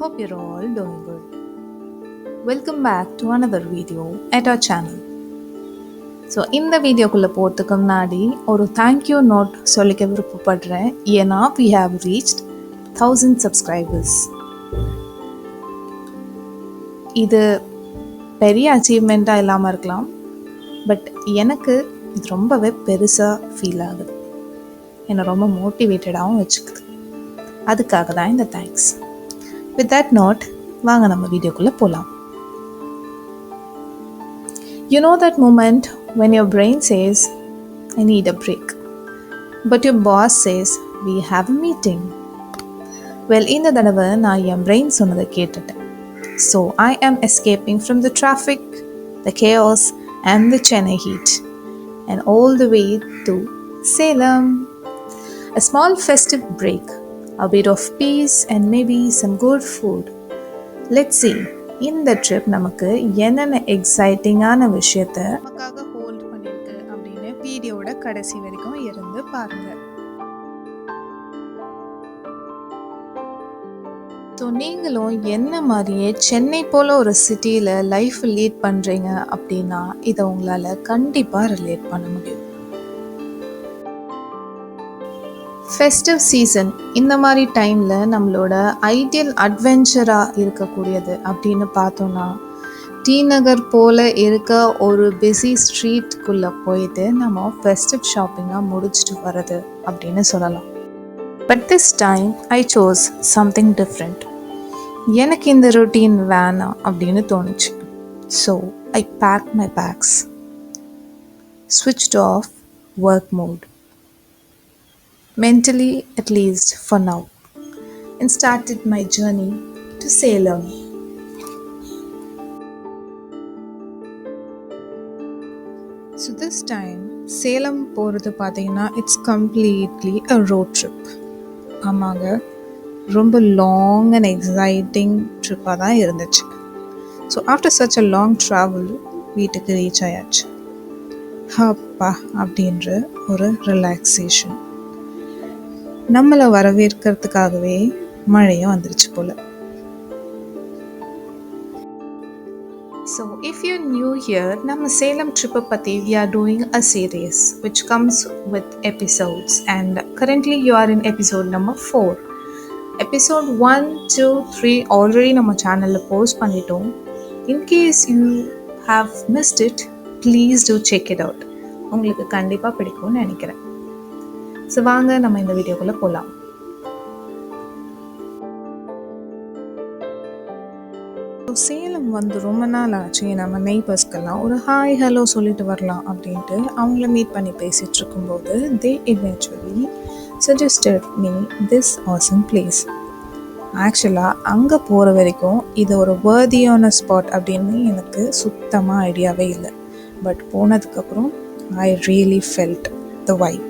Hope you're all doing good. Welcome back to another video at our channel. So இந்த வீடியோக்குள்ளே போகிறதுக்கு முன்னாடி ஒரு தேங்க்யூ நோட் சொல்லிக்க விருப்பப்படுறேன். ஏன்னா we have reached 1000 subscribers. இது பெரிய அச்சீவ்மெண்ட்டாக இல்லாமல் இருக்கலாம், பட் எனக்கு இது ரொம்பவே பெருசாக ஃபீல் ஆகுது. என்னை ரொம்ப மோட்டிவேட்டடாகவும் வச்சுக்குது. அதுக்காக தான் இந்த தேங்க்ஸ். வித் தட் நோட் வாங்க நம்ம வீடியோக்குள்ளே போகலாம். You know that moment when your brain says, I need a break, but your boss says, we have a meeting. Well, இந்த தடவை நான் என் brain சொன்னதை கேட்டுட்டேன். So I am escaping from the traffic, the chaos and the Chennai heat and all the way to Salem. A small festive break, a bit of peace and maybe some good food. Let's see, இந்த trip நமக்கு என்னென்ன எக்ஸைட்டிங்கான விஷயத்த நமக்காக hold பண்ணிருக்கு அப்படின்னு வீடியோட கடைசி வரைக்கும் இருந்து பாருங்க. ஸோ நீங்களும் என்ன மாதிரியே சென்னை போல ஒரு சிட்டியில் லைஃப் லீட் பண்ணுறீங்க அப்படின்னா இதை உங்களால் கண்டிப்பாக ரிலேட் பண்ண முடியும். ஃபெஸ்டிவ் சீசன் இந்த மாதிரி டைமில் நம்மளோட ஐடியல் அட்வென்ச்சராக இருக்கக்கூடியது அப்படின்னு பார்த்தோன்னா டி நகர் போல் இருக்க ஒரு பிஸி ஸ்ட்ரீட்குள்ளே போயிட்டு நம்ம ஃபெஸ்டிவ் ஷாப்பிங்காக முடிச்சுட்டு வர்றது அப்படின்னு சொல்லலாம். But this time I chose something different. எனக்கு இந்த ரொட்டீன் வேணாம் அப்படின்னு தோணுச்சு. So I pack my bags, switched off work mode, mentally at least for now, and started my journey to Salem. So this time Salem போகிறது பார்த்தீங்கன்னா it's completely a road trip. ஆமாங்க, ரொம்ப long and exciting ட்ரிப்பாக தான் இருந்துச்சு. So after such a long travel வீட்டுக்கு reach ஆயாச்சு. ஹப்பா அப்படின்ற ஒரு ரிலாக்ஸேஷன். நம்மளை வரவேற்கிறதுக்காகவே மழையும் வந்துருச்சு போல. So if you new here, நம்ம சேலம் ட்ரிப்பை பற்றி we are doing a series which comes with episodes and currently you are in episode number 4. Episode 1, 2, 3 already நம்ம சேனலில் போஸ்ட் பண்ணிட்டோம். In case you have missed it, please do check it out. உங்களுக்கு கண்டிப்பாக பிடிக்கும்னு நினைக்கிறேன். So வாங்க நம்ம இந்த வீடியோக்குள்ளே போகலாம். சேலம் வந்து ரொம்ப நாள் ஆச்சு. நம்ம நெய்பர்ஸ்க்கெல்லாம் ஒரு ஹாய் ஹலோ சொல்லிட்டு வரலாம் அப்படின்ட்டு அவங்கள மீட் பண்ணி பேசிகிட்டு இருக்கும்போது they eventually suggested me this awesome place. ஆக்சுவலாக அங்கே போகிற வரைக்கும் இது ஒரு worthy-ஆன ஸ்பாட் அப்படின்னு எனக்கு சுத்தமாக ஐடியாவே இல்லை. பட் போனதுக்கப்புறம் I really felt the vibe.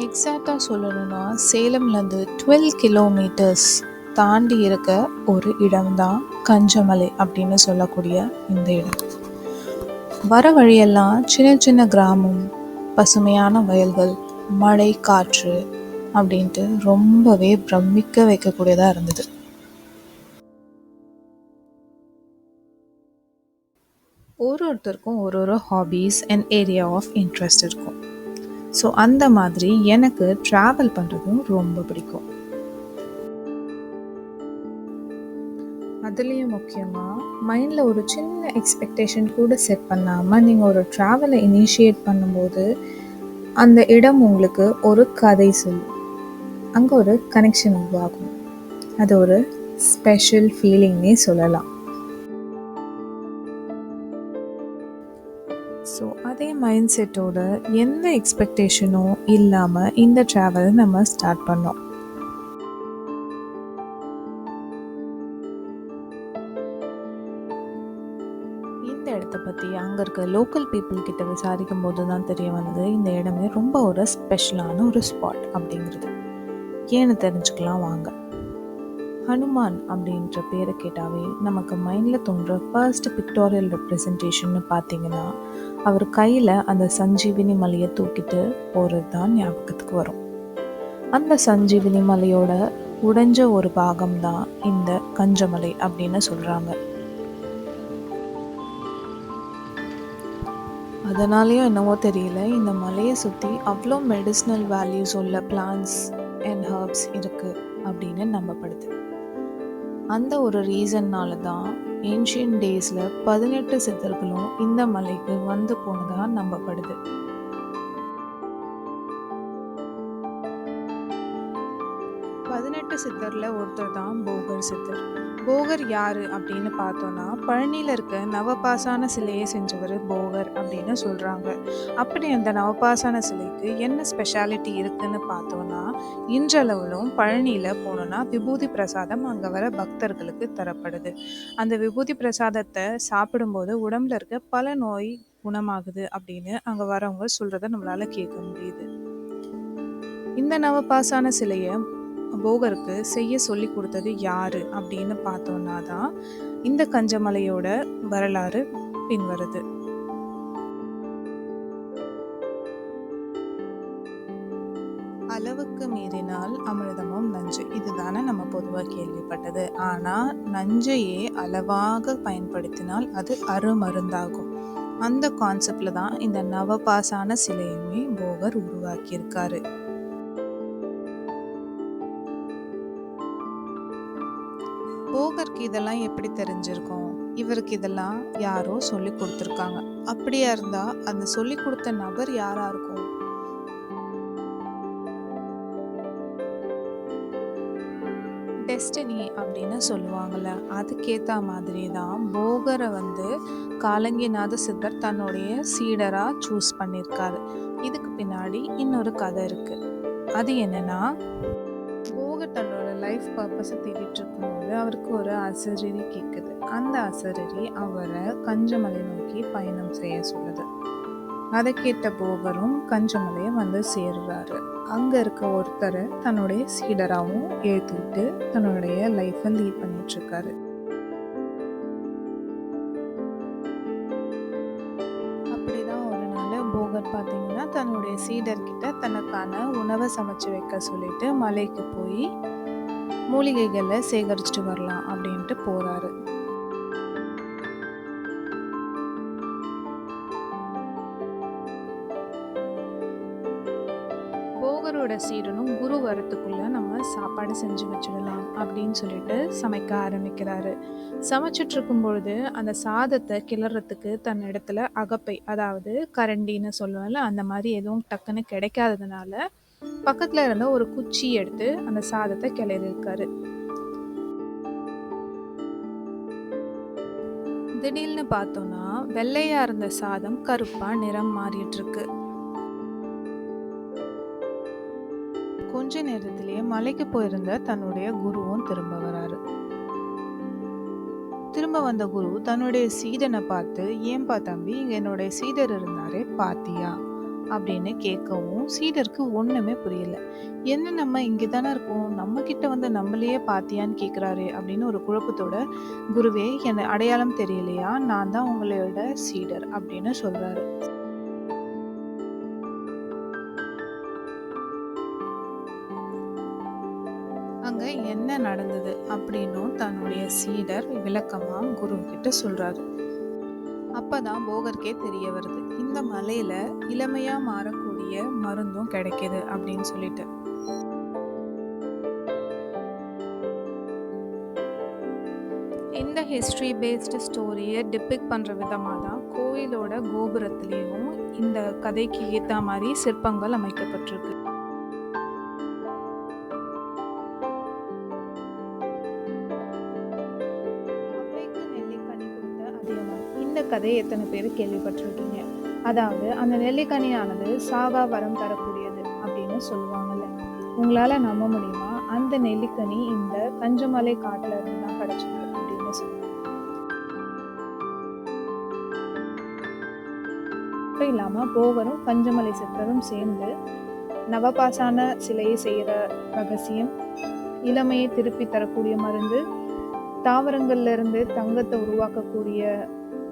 எக்ஸாக்டாக சொல்லணும்னா சேலம்லேருந்து 12 கிலோமீட்டர்ஸ் தாண்டி இருக்க ஒரு இடம்தான் கஞ்சமலை அப்படின்னு சொல்லக்கூடிய இந்த இடம். வர வழியெல்லாம் சின்ன சின்ன கிராமம், பசுமையான வயல்கள், மழை, காற்று அப்படின்ட்டு ரொம்பவே பிரமிக்க வைக்கக்கூடியதாக இருந்தது. ஒருத்தருக்கும் ஒரு hobbies and area of interest இருக்கும். ஸோ அந்த மாதிரி எனக்கு ட்ராவல் பண்ணுறதும் ரொம்ப பிடிக்கும். அதுலேயும் முக்கியமாக மைண்டில் ஒரு சின்ன எக்ஸ்பெக்டேஷன் கூட செட் பண்ணாமல் நீங்கள் ஒரு ட்ராவலை இனிஷியேட் பண்ணும்போது அந்த இடம் உங்களுக்கு ஒரு கதை சொல்லும். அங்கே ஒரு கனெக்ஷன் உருவாகும். அது ஒரு ஸ்பெஷல் ஃபீலிங்னே சொல்லலாம். ஸோ அதே மைண்ட் செட்டோட எந்த எக்ஸ்பெக்டேஷனும் இல்லாமல் இந்த ட்ராவலை நம்ம ஸ்டார்ட் பண்ணோம். இந்த இடத்த பற்றி அங்கே இருக்க லோக்கல் பீப்புள் கிட்ட விசாரிக்கும் போது தான் தெரிய வந்தது இந்த இடமே ரொம்ப ஒரு ஸ்பெஷலான ஒரு ஸ்பாட் அப்படிங்கிறது. ஏன்னு தெரிஞ்சுக்கலாம் வாங்க. ஹனுமான் அப்படின்ற பேரை கேட்டாவே நமக்கு மைண்டில் தோன்ற ஃபர்ஸ்ட் பிக்டோரியல் ரெப்ரசன்டேஷன் பார்த்தீங்கன்னா அவர் கையில் அந்த சஞ்சீவினி மலையை தூக்கிட்டு போகிறது தான் ஞாபகத்துக்கு வரும். அந்த சஞ்சீவினி மலையோட உடைஞ்ச ஒரு பாகம் தான் இந்த கஞ்சமலை அப்படின்னு சொல்கிறாங்க. அதனாலேயும் என்னவோ தெரியல, இந்த மலையை சுற்றி அவ்வளோ மெடிசினல் வேல்யூஸ் உள்ள பிளான்ட்ஸ் அண்ட் ஹர்ப்ஸ் இருக்குது அப்படின்னு நம்பப்படுது. அந்த ஒரு ரீசன்னால தான் ஏன்ஷியன் டேஸில் 18 சித்தர்களும் இந்த மலைக்கு வந்து போனதாக நம்பப்படுது. சித்தரில் ஒருத்தர் தான் போகர் சித்தர். போகர் யாரு அப்படின்னு பார்த்தோன்னா, பழனியில் இருக்க நவபாசான சிலையை செஞ்சவர் போகர் அப்படின்னு சொல்கிறாங்க. அப்படி அந்த நவபாசான சிலைக்கு என்ன ஸ்பெஷாலிட்டி இருக்குன்னு பார்த்தோன்னா, இன்றளவிலும் பழனியில் போனோன்னா விபூதி பிரசாதம் அங்கே வர பக்தர்களுக்கு தரப்படுது. அந்த விபூதி பிரசாதத்தை சாப்பிடும்போது உடம்புல இருக்க பல நோய் குணமாகுது அப்படின்னு அங்கே வரவங்க சொல்கிறத நம்மளால் கேட்க முடியுது. இந்த நவபாசான சிலையை போகருக்கு செய்ய சொல்லி கொடுத்தது யாரு அப்படின்னு பார்த்தோம்னா தான் இந்த கஞ்சமலையோட வரலாறு பின்வருது. அளவுக்கு மீறினால் அமிர்தமும் நஞ்சு, இதுதானே நம்ம பொதுவாக கேள்விப்பட்டது. ஆனால் நஞ்சையே அளவாக பயன்படுத்தினால் அது அருமருந்தாகும். அந்த கான்செப்ட்ல தான் இந்த நவபாசான சிலையுமே போகர் உருவாக்கியிருக்காரு. போகருக்கு இதெல்லாம் எப்படி தெரிஞ்சிருக்கும்? இவருக்கு இதெல்லாம் யாரோ சொல்லி கொடுத்துருக்காங்க. அப்படியா இருந்தா அந்த சொல்லி கொடுத்த நபர் யாரா இருக்கும்? டெஸ்டினி அப்படின்னு சொல்லுவாங்கள்ல, அதுக்கேற்ற மாதிரி தான் போகரை காலங்கிநாத சித்தர் தன்னுடைய சீடரா சூஸ் பண்ணியிருக்காரு. இதுக்கு பின்னாடி இன்னொரு கதை இருக்கு. அது என்னன்னா, போகர் தன்னோட லைஃப் பர்பஸை தேடிட்டு இருக்கும்போது அவருக்கு ஒரு அசரீரி கேட்குது. அந்த அசரீரி அவரை கஞ்சமலை நோக்கி பயணம் செய்ய சொல்லுது. அதை கேட்ட போகரும் கஞ்சமலையை சேர்றாரு. அங்கே இருக்க ஒருத்தரை தன்னுடைய சீடராகவும் ஏற்றுக்கிட்டு தன்னுடைய லைஃப்பை லீட் பண்ணிட்டு இருக்காரு. அப்படிதான் ஒரு நாள் போகர் பார்த்தீங்கன்னா தன்னுடைய சீடர்கிட்ட தனக்கான உணவை சமைச்சு வைக்க சொல்லிட்டு மலைக்கு போய் மூலிகைகளை சேகரிச்சுட்டு வரலாம் அப்படின்ட்டு போறாரு. போகரோட சீடனும் குரு வரத்துக்குள்ள நம்ம சாப்பாடு செஞ்சு வச்சிடலாம் அப்படின்னு சொல்லிட்டு சமைக்க ஆரம்பிக்கிறாரு. சமைச்சிட்டு இருக்கும் பொழுது அந்த சாதத்தை கிளறதுக்கு தன் இடத்துல அகப்பை, அதாவது கரண்டின்னு சொல்லுவோம்ல, அந்த மாதிரி எதுவும் டக்குன்னு கிடைக்காததுனால பக்கத்துல இருந்த ஒரு குச்சி எடுத்து அந்த சாதத்தை கிளறிருக்காரு. திடீர்னு பார்த்தோம்னா வெள்ளையா இருந்த சாதம் கருப்பா நிறம் மாறிட்டு இருக்கு. கொஞ்ச நேரத்திலேயே மலைக்கு போயிருந்த தன்னுடைய குருவும் திரும்ப வராரு. திரும்ப வந்த குரு தன்னுடைய சீடனை பார்த்து, ஏன்பா தம்பி, இங்க என்னுடைய சீடர் இருந்தாரே பாத்தியா அப்படின்னு கேட்கவும் சீடருக்கு ஒண்ணுமே புரியல. என்ன நம்ம இங்கே தானே இருக்கோம், நம்ம கிட்ட நம்மளையே பாத்தியான்னு கேட்குறாரு அப்படின்னு ஒரு குழப்பத்தோட, குருவே என்ன அடையாளம் தெரியலையா, நான் தான் உங்களோட சீடர் அப்படின்னு சொல்றாரு. அங்க என்ன நடந்தது அப்படின்னும் தன்னுடைய சீடர் விளக்கமா குரு கிட்ட சொல்றாரு. அப்பதான் போகருக்கே தெரிய வருது, இந்த மலையில இளமையா மாறக்கூடிய மருந்தும் கிடைக்குது அப்படின்னு சொல்லிட்டு. இந்த ஹிஸ்டரி பேஸ்டு ஸ்டோரியை டிபிக் பண்ற விதமாக தான் கோயிலோட கோபுரத்திலையும் இந்த கதைக்கு ஏற்ற மாதிரி சிற்பங்கள் அமைக்கப்பட்டிருக்கு. இந்த கதையை எத்தனை பேர் கேள்விப்பட்டிருக்கீங்க? அதாவது அந்த நெல்லிக்கனியானது சாகா வரம் தரக்கூடியது அப்படின்னு சொல்லுவாங்கல்ல. உங்களால நம்ப முடியுமா? அந்த நெல்லிக்கனி இந்த கஞ்சமலை காட்டுல இருந்து தான் கிடைச்சது அப்படின்னு சொல்லுவாங்க. மட்டும் இல்லாம போகரும் கஞ்சமலை சித்தரும் சேர்ந்து நவபாசான சிலையை செய்யற ரகசியம் இளமையை திருப்பி தரக்கூடிய மருந்து, தாவரங்கள்ல இருந்து தங்கத்தை உருவாக்கக்கூடிய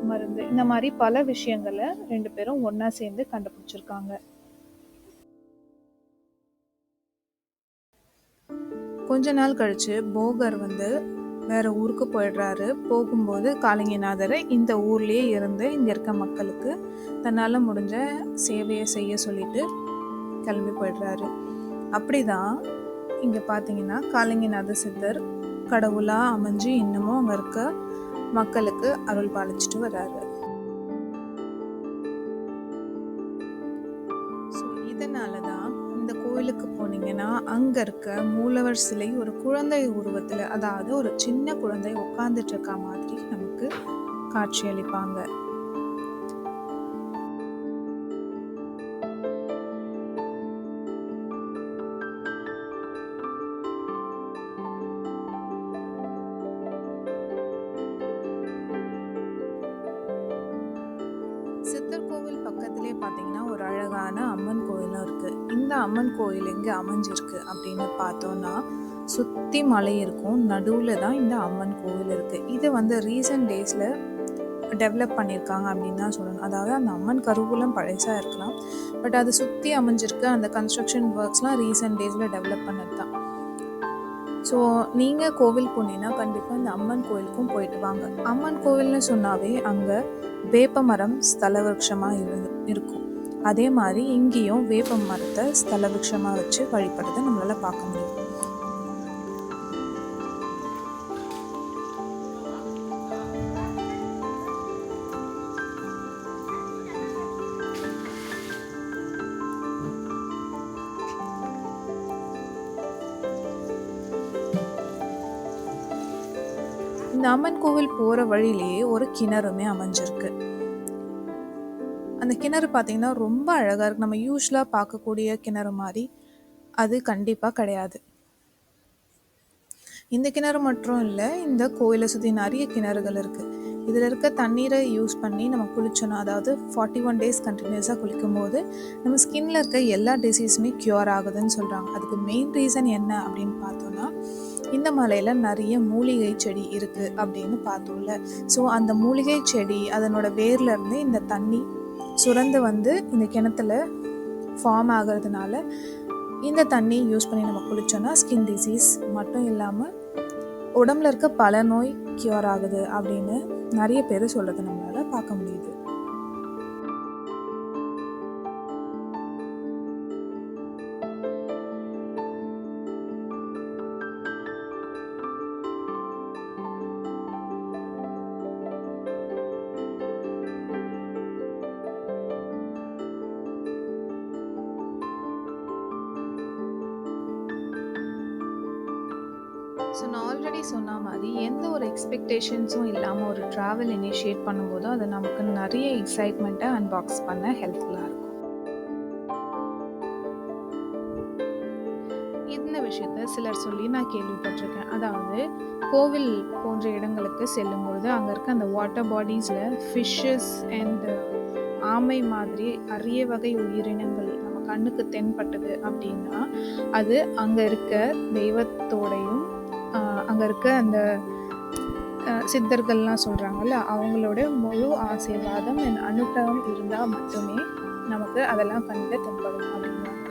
மருந்து, இந்த மாதிரி பல விஷயங்களை 2 பேரும் ஒண்ணா சேர்ந்து கண்டுபிடிச்சிருக்காங்க. கொஞ்ச நாள் கழிச்சு போகர் வேற ஊருக்கு போயிடுறாரு. போகும்போது காளிங்கநாதர் இந்த ஊர்லயே இருந்து இங்க இருக்க மக்களுக்கு தன்னால முடிஞ்ச சேவையை செய்ய சொல்லிட்டு கிளம்பி போயிடுறாரு. அப்படிதான் இங்க பாத்தீங்கன்னா காளிங்கநாத சித்தர் கடவுளா அமைஞ்சு இன்னமும் அங்க இருக்க மக்களுக்கு அருள் பாலிச்சுட்டு வர்றாரு. இதனாலதான் இந்த கோயிலுக்கு போனீங்கன்னா அங்க இருக்க மூலவர் சிலை ஒரு குழந்தை உருவத்துல, அதாவது ஒரு சின்ன குழந்தை உட்கார்ந்துட்டு இருக்க மாதிரி நமக்கு காட்சி அளிப்பாங்க. சித்தர் கோவில் பக்கத்திலே பார்த்தீங்கன்னா ஒரு அழகான அம்மன் கோயிலும் இருக்கு. இந்த அம்மன் கோயில் எங்க அமைஞ்சிருக்கு அப்படின்னு பார்த்தோம்னா சுத்தி மலை இருக்கும், நடுவுல தான் இந்த அம்மன் கோவில் இருக்கு. இது ரீசன்ட் டேஸ்ல டெவலப் பண்ணியிருக்காங்க அப்படின்னு தான் சொல்லணும். அதாவது அந்த அம்மன் கருவூலம் பழசா இருக்கலாம், பட் அது சுற்றி அமைஞ்சிருக்கு. அந்த கன்ஸ்ட்ரக்ஷன் ஒர்க்ஸ்லாம் ரீசன்ட் டேஸில் டெவலப் பண்ணது தான். ஸோ நீங்கள் கோவில் போனீங்கன்னா கண்டிப்பாக இந்த அம்மன் கோவிலுக்கும் போயிட்டு வாங்க. அம்மன் கோவில்னு சொன்னாவே அங்கே வேப்ப மரம் ஸ்தல விருட்சமாக இருக்கும். அதே மாதிரி இங்கேயும் வேப்ப மரத்தை ஸ்தல விருட்சமாக வச்சு வழிபடுறதை நம்மளால் பார்க்க முடியும். இந்த அம்மன் கோவில் போகிற வழியிலேயே ஒரு கிணறுமே அமைஞ்சிருக்கு. அந்த கிணறு பார்த்தீங்கன்னா ரொம்ப அழகாக இருக்கு. நம்ம யூஸ்வலாக பார்க்கக்கூடிய கிணறு மாதிரி அது கண்டிப்பாக கிடையாது. இந்த கிணறு மட்டும் இல்லை, இந்த கோயிலை சுற்றி நிறைய கிணறுகள் இருக்குது. இதில் இருக்க தண்ணீரை யூஸ் பண்ணி நம்ம குளிச்சோன்னா, அதாவது 41 days கண்டினியூஸாக குளிக்கும் போது நம்ம ஸ்கின்ல இருக்க எல்லா டிசீஸுமே க்யூர் ஆகுதுன்னு சொல்கிறாங்க. அதுக்கு மெயின் ரீசன் என்ன அப்படின்னு பார்த்தோன்னா, இந்த மலையில் நிறைய மூலிகை செடி இருக்குது அப்படின்னு பார்த்தோம்ல. ஸோ அந்த மூலிகை செடி அதனோட வேர்லேருந்து இந்த தண்ணி சுரந்து இந்த கிணத்துல ஃபார்ம் ஆகிறதுனால இந்த தண்ணி யூஸ் பண்ணி நம்ம குளிச்சோன்னா ஸ்கின் டிசீஸ் மட்டும் இல்லாமல் உடம்புல இருக்க பல நோய் க்யூர் ஆகுது அப்படின்னு நிறைய பேர் சொல்கிறத நம்மளால் பார்க்க முடியுது. ஸோ நான் ஆல்ரெடி சொன்ன மாதிரி எந்த ஒரு எக்ஸ்பெக்டேஷன்ஸும் இல்லாமல் ஒரு ட்ராவல் இனிஷியேட் பண்ணும்போது அது நமக்கு நிறைய எக்ஸைட்மெண்ட்டை அன்பாக்ஸ் பண்ண ஹெல்ப்ஃபுல்லாக இருக்கும். இந்த விஷயத்த சிலர் சொல்லி நான் கேள்விப்பட்டிருக்கேன். அதாவது கோவில் போன்ற இடங்களுக்கு செல்லும்பொழுது அங்கே இருக்க அந்த வாட்டர் பாடிஸில் ஃபிஷ்ஷஸ் அண்ட் ஆமை மாதிரி அரிய வகை உயிரினங்கள் நம்ம கண்ணுக்கு தென்பட்டது அப்படின்னா அது அங்கே இருக்க தெய்வத்தோடையும் அங்கே இருக்க அந்த சித்தர்கள்லாம் சொல்கிறாங்கல்ல, அவங்களோட முழு ஆசீர்வாதம் அனுகிரகம் இருந்தால் மட்டுமே நமக்கு அதெல்லாம் கண்ணில் தென்படும் அப்படின்னாங்க.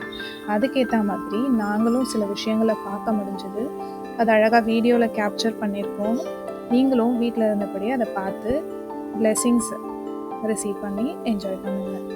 அதுக்கேற்ற மாதிரி நாங்களும் சில விஷயங்களை பார்க்க முடிஞ்சது. அது அழகாக வீடியோவில் கேப்சர் பண்ணியிருக்கோம். நீங்களும் வீட்டில் இருந்தபடி அதை பார்த்து பிளெஸிங்ஸ் ரிசீவ் பண்ணி என்ஜாய் பண்ணுங்கள்.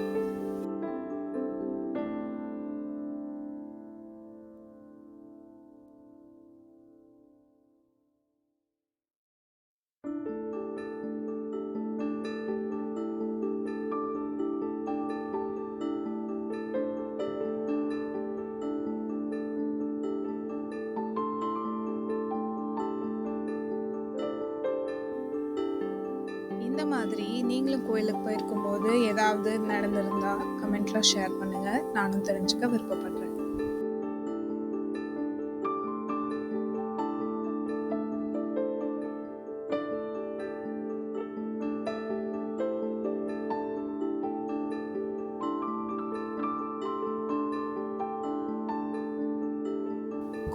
இந்த மாதிரி நீங்களும் கோயிலுக்கு போயிருக்கும்போது ஏதாவது நடந்திருந்தா கமெண்ட்ல ஷேர் பண்ணுங்க. நானும் தெரிஞ்சுக்க விருப்பப்படுறேன்.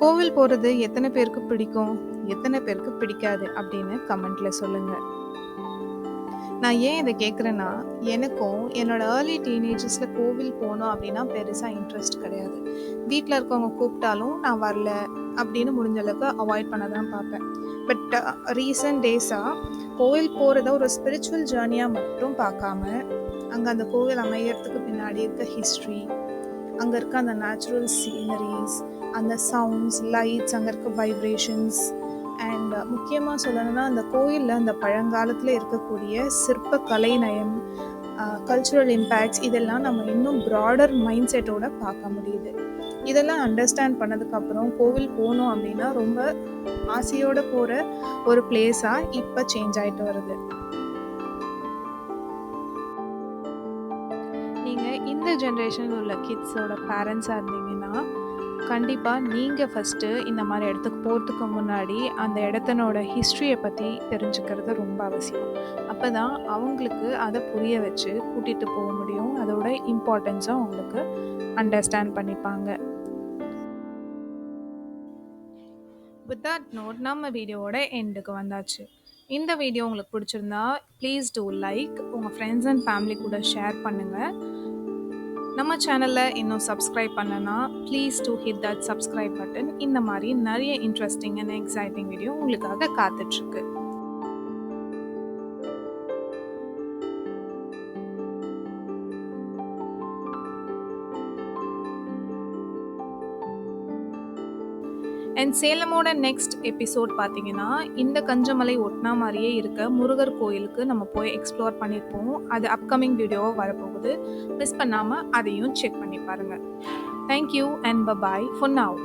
கோவில் போகிறது எத்தனை பேருக்கு பிடிக்கும், எத்தனை பேருக்கு பிடிக்காது அப்படின்னு கமெண்ட்டில் சொல்லுங்கள். நான் ஏன் இதை கேட்குறேன்னா, எனக்கும் என்னோட ஏர்லி டீனேஜஸில் கோவில் போகணும் அப்படின்னா பெருசாக இன்ட்ரெஸ்ட் கிடையாது. வீட்டில் இருக்கவங்க கூப்பிட்டாலும் நான் வரல அப்படின்னு முடிஞ்ச அளவுக்கு அவாய்ட் பண்ண தான் பார்ப்பேன். பட் ரீசன்ட் டேஸாக கோவில் போகிறத ஒரு ஸ்பிரிச்சுவல் ஜேர்னியாக மட்டும் பார்க்காம, அங்கே அந்த கோவில் அமையறதுக்கு பின்னாடி இருக்க ஹிஸ்ட்ரி, அங்கே இருக்க அந்த நேச்சுரல் சீனரிஸ், அந்த சவுண்ட்ஸ், லைட்ஸ், அங்கே இருக்க வைப்ரேஷன்ஸ் அண்ட் முக்கியமாக சொல்லணும்னா அந்த கோயிலில் அந்த பழங்காலத்தில் இருக்கக்கூடிய சிற்ப கலைநயம், கல்ச்சுரல் இம்பேக்ட்ஸ் இதெல்லாம் நம்ம இன்னும் ப்ராடர் மைண்ட் செட்டோட பார்க்க முடியுது. இதெல்லாம் அண்டர்ஸ்டாண்ட் பண்ணதுக்கப்புறம் கோவில் போகணும் அப்படின்னா ரொம்ப ஆசையோடு போகிற ஒரு பிளேஸாக இப்போ சேஞ்ச் ஆகிட்டு வருது. நீங்கள் இந்த ஜென்ரேஷனில் உள்ள கிட்ஸோட பேரண்ட்ஸாக இருந்தீங்கன்னா கண்டிப்பாக நீங்கள் ஃபஸ்ட்டு இந்த மாதிரி இடத்துக்கு போகிறதுக்கு முன்னாடி அந்த இடத்தினோட ஹிஸ்ட்ரியை பற்றி தெரிஞ்சுக்கிறது ரொம்ப அவசியம். அப்போ தான் அவங்களுக்கு அதை புரிய வச்சு கூட்டிகிட்டு போக முடியும். அதோட இம்பார்ட்டன்ஸும் அவங்களுக்கு அண்டர்ஸ்டாண்ட் பண்ணிப்பாங்க. வித் தட் நோட் நம்ம வீடியோவோட எண்டுக்கு வந்தாச்சு. இந்த வீடியோ உங்களுக்கு பிடிச்சிருந்தா ப்ளீஸ் டூ லைக், உங்கள் ஃப்ரெண்ட்ஸ் அண்ட் ஃபேமிலி கூட ஷேர் பண்ணுங்கள். நம்ம சேனலில் இன்னும் சப்ஸ்கிரைப் பண்ணனா please do hit that subscribe button. இந்த மாதிரி நிறைய இன்ட்ரெஸ்டிங் அண்ட் எக்ஸைட்டிங் வீடியோ உங்களுக்காக காத்துட்ருக்கு. அண்ட் சேலமோட நெக்ஸ்ட் எபிசோட் பார்த்தீங்கன்னா இந்த கஞ்சமலை ஒட்டினா மாதிரியே இருக்க முருகர் கோயிலுக்கு நம்ம போய் எக்ஸ்ப்ளோர் பண்ணியிருப்போம். அது அப்கமிங் வீடியோவாக வரப்போகுது. மிஸ் பண்ணாமல் அதையும் செக் பண்ணி பாருங்கள். Thank you and bye bye for now.